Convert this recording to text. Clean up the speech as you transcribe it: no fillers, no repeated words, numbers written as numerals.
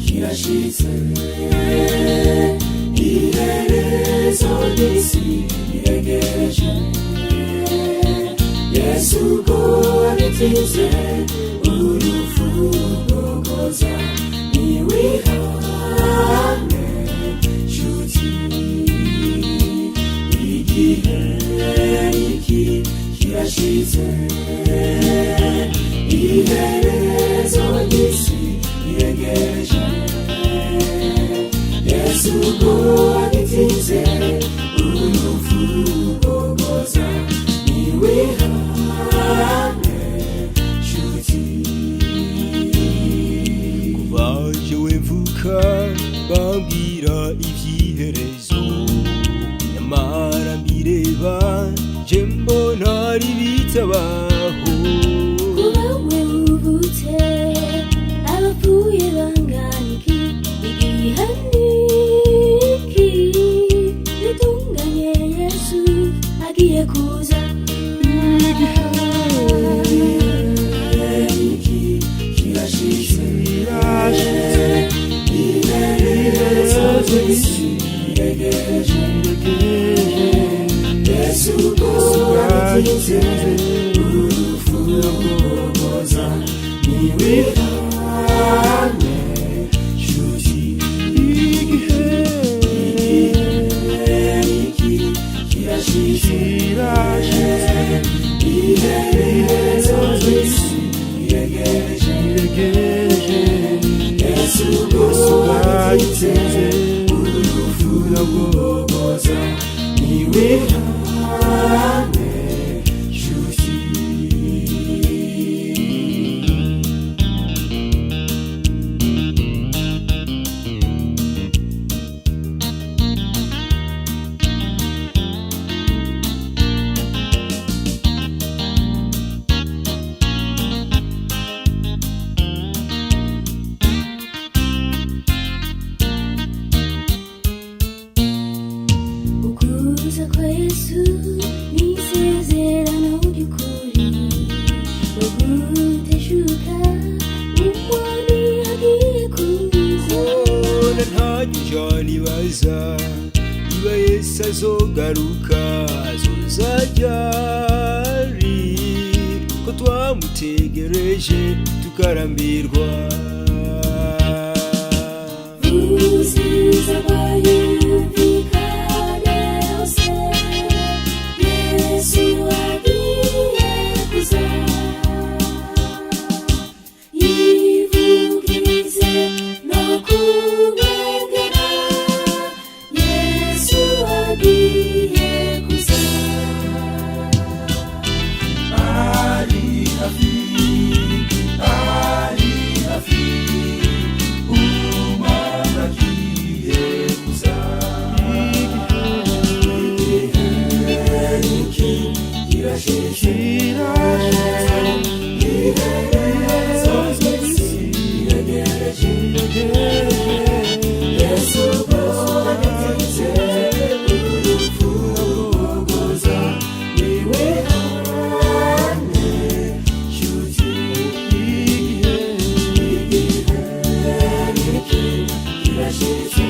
kirashitse iherezo ry'isi riregereje Yesu ubwo wabitize urupfu rugogoza niwihane nshuti igihe iki kirashitse iherezo ry'isi riregereje Yesu ubwo wabitize urupfu rugogoza niwihane nshuti kuva jewe mvuka bambwira ivy'iherezo nyamara mbireba je mbona ari bitabaho kubawe uvutse abapfuye banganiki igihe niki bitunganye Yesu agiye kuza iki kirashitse iherezo ry'isi riregereje Yesu ubwo wabitize urupfu rugogoza niwihane nshuti igihe iki kirashitse iherezo ry'isi riregereje Yesu ubwo wabitize urupfu rugogoza niwihane nshuti ukuza kwa Yesu ni isezerano ry'ukuri no guteshuka n'umwami agiye kuza ona ntanyija nibaza niba Yesu azogaruka azoza ryari ko twamutegereje tukarambirwa uziza bayumvikane hose Yesu agiye kuza yivugize no kubegera Yesu agiye kuza ari hafi umwami agiye kuza igihe iki kirashitse iherezo ry'isi riregereje Yesu ubwo wabitize urupfu rugogoza niwihane nshuti igihe iki kirashitse